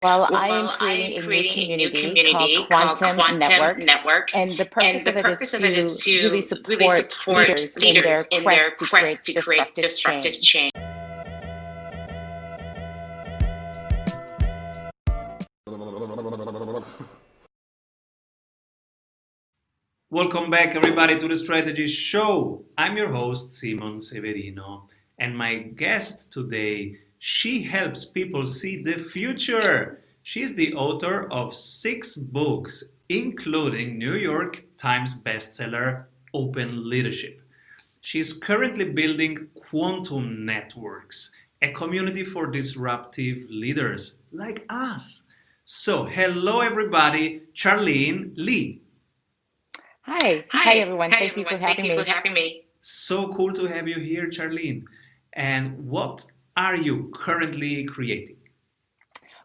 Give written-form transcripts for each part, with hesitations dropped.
Well, I am Well, I am creating a new creating a new community called community called Quantum Quantum Networks, Networks, and the and purpose the of it is purpose of it is to really to really support support leaders in their leaders in their quest to quest create to create disruptive disruptive change. change. Welcome back, everybody, to the Strategy Show. I'm your host, Severino, and my guest today, she helps people see the future. She's the author of 6 books, including New York Times bestseller Open Leadership. She's currently building Quantum Networks, a community for disruptive leaders like us. So, hello, everybody, Charlene Lee. Hi everyone. Hi Thank you for everyone. Thank having you for me. having me. So cool to have you here, Charlene. And what are you currently creating?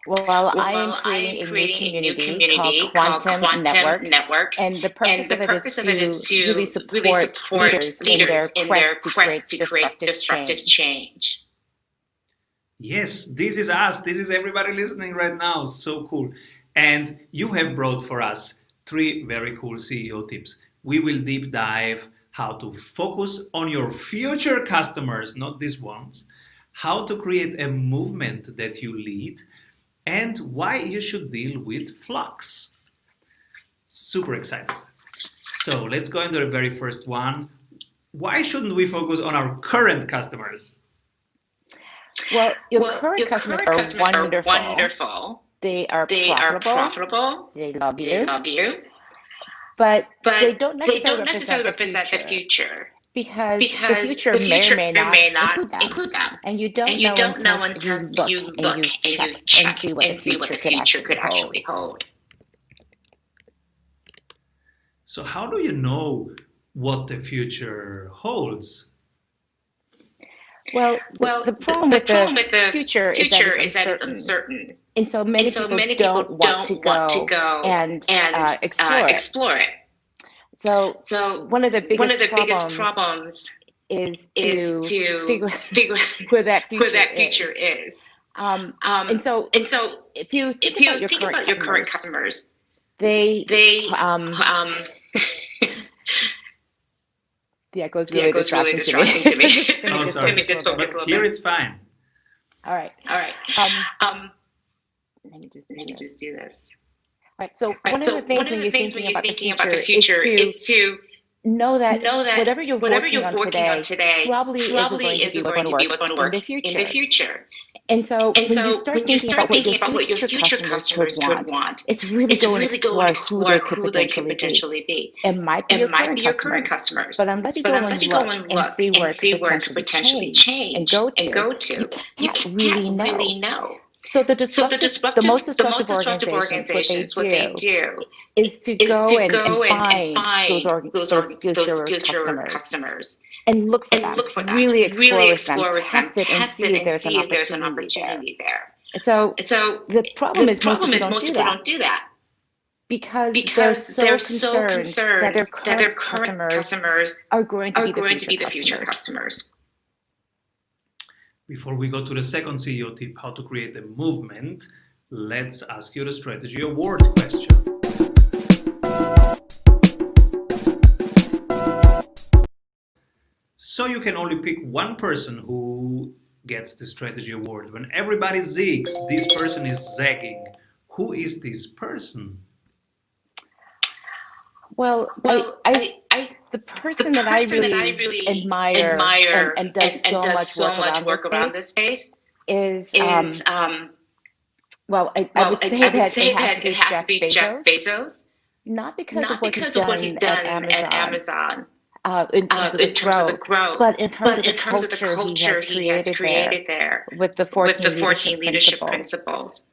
Well, I am Well, I am creating a new creating a new community called community called Quantum Quantum Networks, Networks, and the and purpose the of it is purpose of it is to really to really support support leaders in their leaders in their quest to quest create to create disruptive disruptive change. change. Yes, this is us. This is everybody listening right now. So cool. And you have brought for us 3 very cool CEO tips. We will deep dive how to focus on your future customers, not these ones, how to create a movement that you lead, and why you should deal with flux. Super excited. So let's go into the very first one. Why shouldn't we focus on our current customers? Well, your Well, current your customers current are customers are wonderful. wonderful. They are They are profitable. profitable. They love They you, love you, but they but don't they necessarily don't represent necessarily the represent the future future because the because future the may or future may not may not include them. include them. And you And don't you know don't until know until you you look and look you and you check and check see what the and see what future the could future actually could hold. actually hold. So, how do you know what the future holds? Well, Well, the problem the with the problem with the future is that future it's is that it's uncertain. uncertain. And so And many so people many don't people want to don't want to go go and and explore it. explore it. So So one of the one of biggest the biggest problems problems is is to to figure out figure where that where future that future is. is. And so And so if you think if you about your think current about your current customers, customers, they they the echo is the really echo is really distracting to me. distracting to me. Let me Oh, just sorry. Let me focus a just little focus bit. a little Here bit. it's fine. All right. All right. Um, let me just do Let me this. just do this. All right. So All right. one of So the things one of when the you're things when thinking you're about the thinking about the future future is to know that know that whatever you're whatever working you're on working on today today probably isn't going to be what's going to work what's going to in work the in the future. future. And so And when you so start when you thinking about start what your thinking about what your future future customers could customers could want, want, it's really it's go and really go and explore who explore they could who they could potentially be. potentially be. It might be It your might current be your current customers, customers, but unless you but go unless and you go look and and look see where and it could see where it could potentially potentially change and change and go you to, you can't really can't know. really know. So the So most the disruptive most disruptive organizations, what they organizations, what they do do is to is go to and go and find find those those future future customers customers and look for and them, look for them, really really explore with them, explore with them, test it and test it see if and there's an see if there's an opportunity there. opportunity there. So So the problem the is most problem people is don't most do people that don't do that because they're because so they're so concerned that concerned their that their current current customers customers are going to are be the going to future be the future customers. customers. Before we go to the second CEO tip, how to create a movement, let's ask you the strategy award question. So you can only pick one person who gets the strategy award. When everybody zigs, this person is zagging. Who is this person? Well, Well, the the person that I person that I really really admire admire and does and so does much so work much around this work around space this space is is well, I well, would say I would that it say has to that it be has to Jeff be Jeff Bezos, Bezos, not because of not what he's because of what he's done at done at Amazon, Amazon in terms of the in terms of the growth, growth, but in terms of but the in terms of the culture he culture has he has created there created there with the with the 14 leadership 14 leadership principles. principles.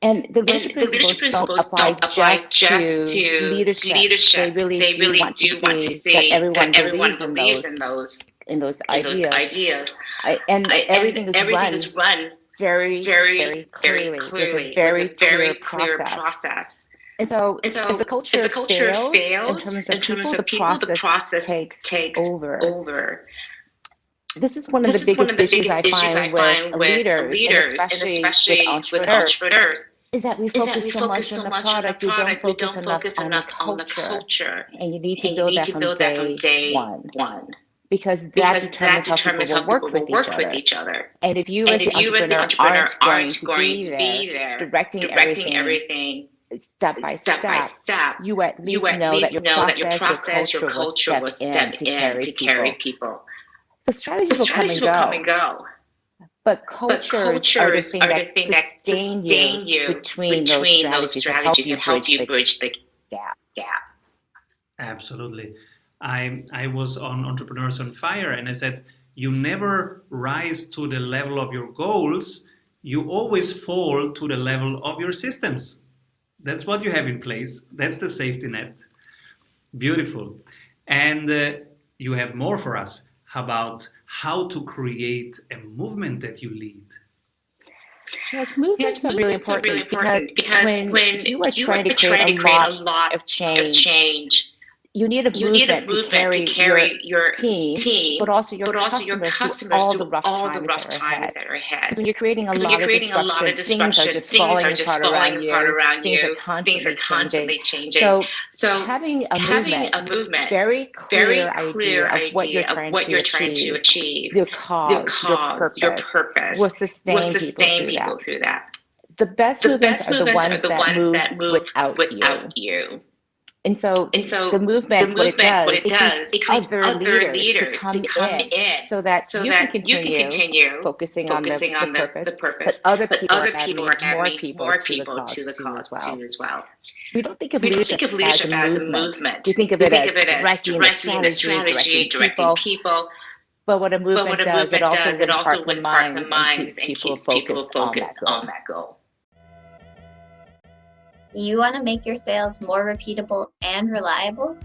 And the leadership And the leadership principles don't principles apply don't apply just just to to leadership. They leadership. really They do really want to do want to see that see everyone that everyone believes believes in those in those ideas. ideas. And And everything is everything run is run very, very very clearly with a clearly with very a clear very clear process. process. And so And if the so if culture the culture fails in fails terms in of terms people, the of people, the process process takes takes over. over. This is one of the This is one biggest of the issues I biggest issues I find with find with leaders, and leaders and especially with especially with entrepreneurs, entrepreneurs is that we is that focus we so focus much so on the much on the product, we don't product, we focus don't enough focus on the enough on the culture. culture. And you need to And you build need that to from build that from day day one, one. because that Because that determines how people determines will how people work will with each work with other. each other. And if you And as the if you as the entrepreneur entrepreneur aren't going to be there, directing directing everything everything step by step, you at you least at know that least your know that your process, your culture will will step step in in to to carry carry people. people. The The strategies will come and strategies will come and go, go, but but cultures are the cultures thing are the that thing that sustain sustain you you between those strategies that help you bridge the bridge the gap. gap. Absolutely. I was on Entrepreneurs on Fire and I said, you never rise to the level of your goals, you always fall to the level of your systems. That's what you have in place. That's the safety net. Beautiful. And you have more for us about how to create a movement that you lead. Yes, movements are really important because when when you are you are trying to trying to create a create a lot lot of of change, change, you need a you need a movement to movement to carry carry your team, team, but also your but also your customers through customers all the through rough all the times rough that are times ahead. that are ahead. Because when you're creating a Because when lot you're of creating a lot of disruption, things are disruption, just things falling are just falling apart apart around around you. Things are you. Things are constantly constantly changing. changing. So So having a having movement, a movement, very very clear clear idea of what you're idea of trying what to you're trying to achieve, achieve, your your cause, your cause, your purpose, will purpose, will sustain people sustain through that. people through that. The best The movements best are the movements are ones the that ones move that move without you. without you. And so And so the movement, what it does, it it creates does, it creates other other leaders to leaders to come come in so that so you can that you can continue continue focusing on focusing the on the purpose, but purpose, other but people are other people adding are more adding people more to the people to cause the too as cause well. too as well. We don't think of We don't leadership think of as leadership a as a movement. movement. We think of We it think as of it as directing the directing the strategy, strategy, directing people. but what a But movement what a does, it movement also does, it wins also hearts and wins hearts and minds and minds keeps and people keeps people focused on that focused on goal. that goal. You want to make your sales more repeatable and reliable?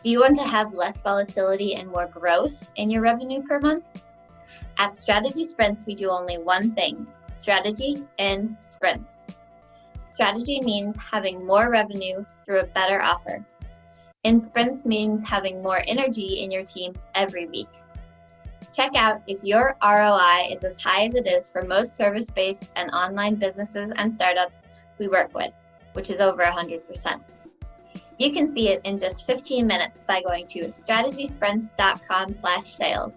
Do you want to have less volatility and more growth in your revenue per month? At Strategy Sprints, we do only one thing: strategy in sprints. Strategy means having more revenue through a better offer. In sprints means having more energy in your team every week. Check out if your ROI is as high as it is for most service-based and online businesses and startups we work with, which is over 100%. You can see it in just 15 minutes by going to strategysprints.com/sales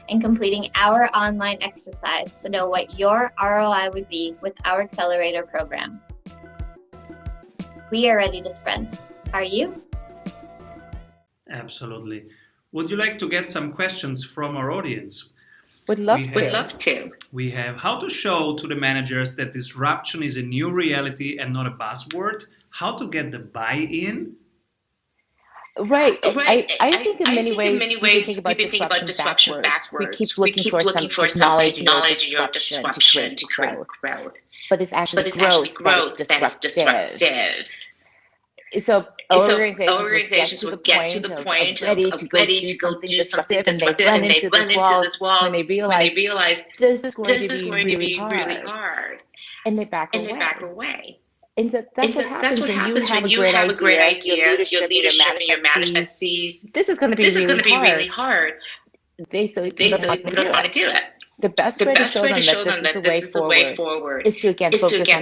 and completing our online exercise to know what your ROI would be with our accelerator program. We are ready to sprint. Are you? Absolutely. Would you like to get some questions from our audience? Would love We to. Would love to. We have how to show to the managers that disruption is a new reality and not a buzzword, how to get the buy-in. Right. Right. I think in many ways we've we been can think about disruption backwards. We keep We looking keep for looking some for some technology or technology or disruption to disruption create to create growth. growth. But it's actually But it's actually growth growth that is disruptive. So So organizations would get to the point of ready to go do something disruptive, and they run into this wall when they realize this is going this to is be going to really be really hard, hard, and they back and away. they back away. And so that's what happens when you have a great have a great idea. Your idea, leadership and your management sees this is going to be this is going really to be really hard. hard. They say They don't say want we to don't do want it. to do it. The best way to show them that this is the way forward is to again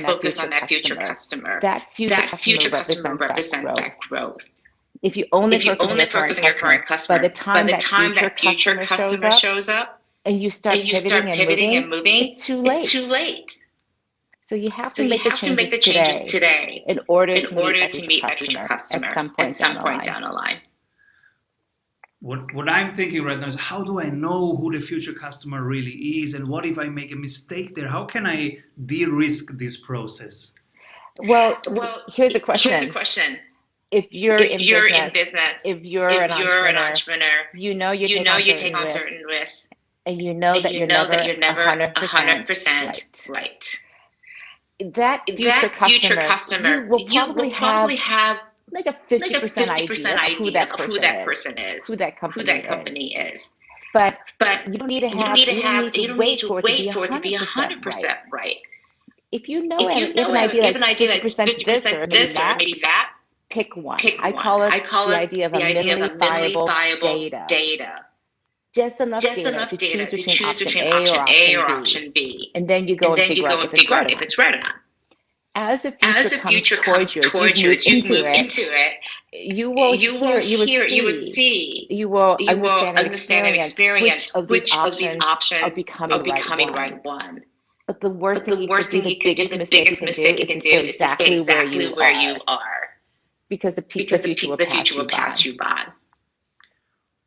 focus on that future customer. That future customer represents that growth. If you only focus on your current customer, by the time that future customer shows up and you start pivoting and moving, it's too late. So you have to make the changes today in order to meet that future customer at some point down the line. What I'm thinking right now is, how do I know who the future customer really is, and what if I make a mistake there? How can I de-risk this process? Well, here's a question. If you're in business, if you're an entrepreneur, you know you take on certain risks, and you know that you're never 100% right. That future customer, you will probably have like a 50% idea of who that person is, who that company is. But you don't need to wait for it to be 100% right. If you know you have an idea that's 50% this or maybe that, pick one. I call it the idea of a minimally viable data. Just enough data to choose between option A or option B. And then you go and figure out if it's right or not. as the future comes towards you, as you move into it, you will see, you will understand and experience which of these options are becoming the right one. But the worst thing you could do, the biggest mistake you can do is to stay exactly where you are. Because the future will pass you by.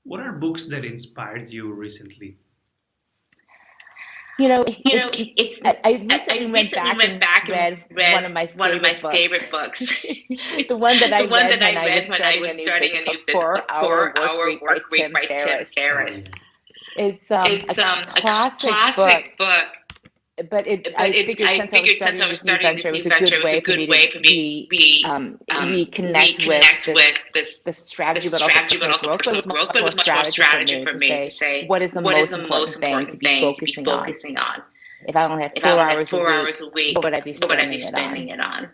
What are books that inspired you recently? I recently went back and read one of my favorite books. The one that I read when I was starting a new business, The 4-Hour Work Week by Tim Ferriss. It's a classic book. But I figured since I was starting this new venture, it was a good way for me to reconnect with the strategy, but also personal growth. But it was much more strategy for me to say, what is the most important thing to be focusing on? If I only had 4 hours a week, what would I be spending it on?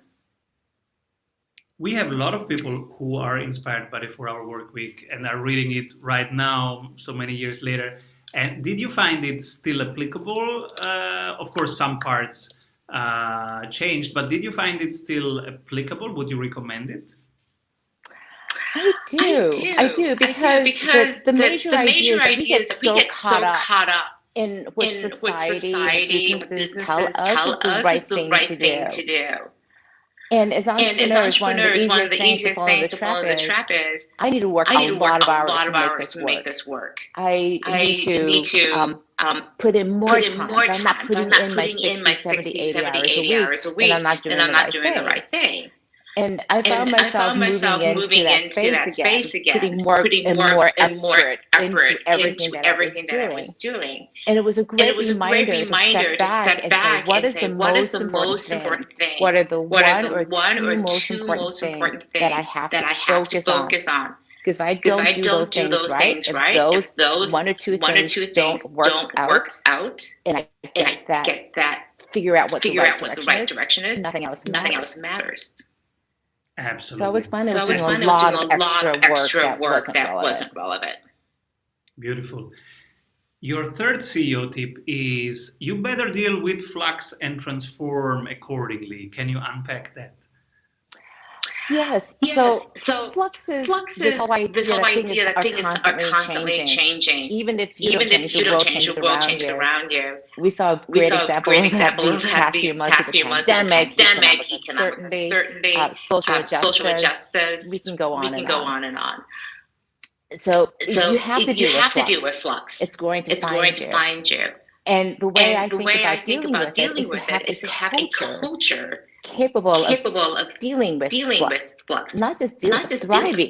We have a lot of people who are inspired by the 4-Hour Work Week and are reading it right now, so many years later. And did you find it still applicable? Of course, some parts changed, but did you find it still applicable? Would you recommend it? I do, because the major idea is that we get so caught up in what society and businesses tell us is the right thing to do. And as entrepreneurs, one of the easiest things to follow the trap is, I need to work a lot of hours to make this work. I need to put in more time. If I'm not putting in my 60, 70, 80 hours a week, then I'm not doing the right thing. And I found myself moving into that space again, putting more effort into everything that I was doing. And it was a great reminder to step back and say, what is the most important thing? What are the one or two most important things that I have to focus on? Because if I don't do those things right, if those one or two things don't work out, and I get that, figure out what the right direction is, nothing else matters. Absolutely. So it was fun. It was doing a lot of extra work that wasn't relevant. Beautiful. Your third CEO tip is you better deal with flux and transform accordingly. Can you unpack that? Yes. So flux is this whole idea that things are constantly changing. Even if you don't change, the world changes around you. We saw a great example of that these past few months with the pandemic, economic uncertainty, social injustice. We can go on and on. So you have to deal with flux. It's going to find you. And the way I think about dealing with it is to have a culture capable of dealing with flux, not just thriving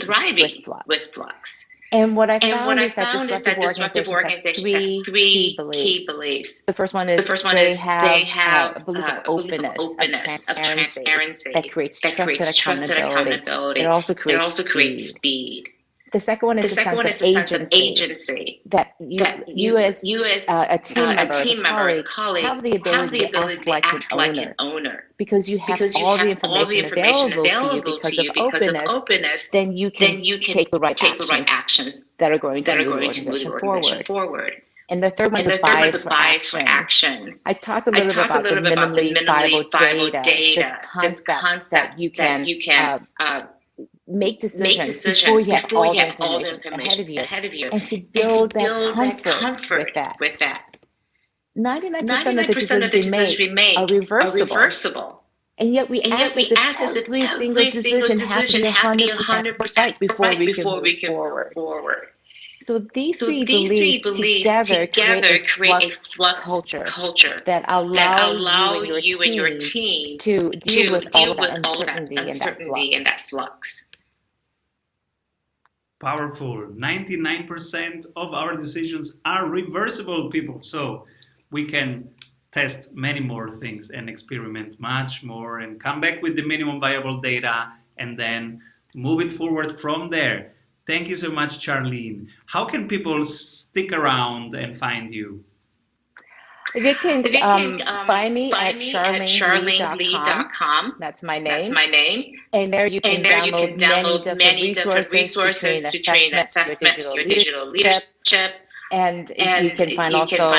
with flux. And what I found is that disruptive organizations have three key beliefs. The first one is they have a belief of openness, of transparency that creates trust and accountability. It also creates speed. The second one is a sense of agency that you as a team member, as a colleague, have the ability to act like an owner. Because you have all the information available to you because of openness, then you can take the right actions that are going to move the organization forward. And the third one is a bias for action. I talked a little bit about the minimally viable data, this concept that you can make decisions before you have all the information ahead of you, and to build that comfort with that. 99% of the decisions we make are reversible. And yet we act as if every single decision has to be 100% right before we can move forward. So these three beliefs together create a flux culture that allow you and your team to deal with all of that uncertainty and that flux. Powerful. 99% of our decisions are reversible, people. So we can test many more things and experiment much more and come back with the minimum viable data and then move it forward from there. Thank you so much, Charlene. How can people stick around and find you? They can find me at charlenely.com. That's my name. And there you can download many different resources to train assessment, your digital leadership. And And you can find also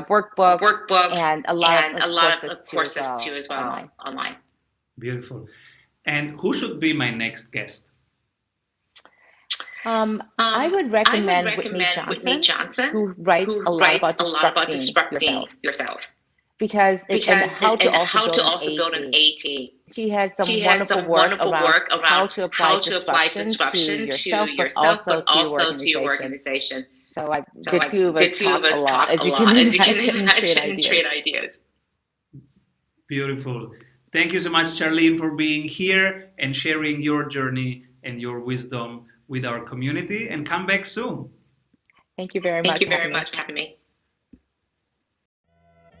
workbooks and a lot of courses too as well online. Beautiful. And who should be my next guest? I would recommend Whitney Johnson, who writes a lot about disrupting yourself. Because how to also build an AT. She has some wonderful work around how to apply disruption to yourself, but also to your organization. So the two of us talk a lot, as you can imagine, and trade ideas. Beautiful. Thank you so much, Charlene, for being here and sharing your journey and your wisdom with our community. And come back soon. Thank you very much for having me.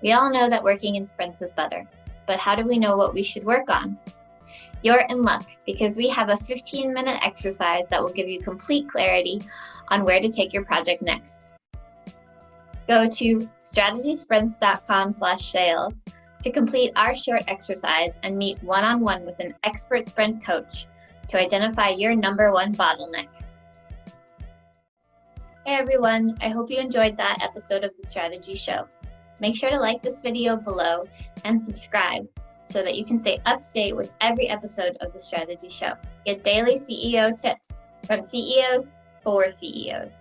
We all know that working in sprints is better, but how do we know what we should work on? You're in luck because we have a 15-minute exercise that will give you complete clarity on where to take your project next. Go to strategysprints.com/sales to complete our short exercise and meet one-on-one with an expert sprint coach to identify your #1 bottleneck. Hey everyone, I hope you enjoyed that episode of the Strategy Show. Make sure to like this video below and subscribe so that you can stay up to date with every episode of the Strategy Show. Get daily CEO tips from CEOs for CEOs.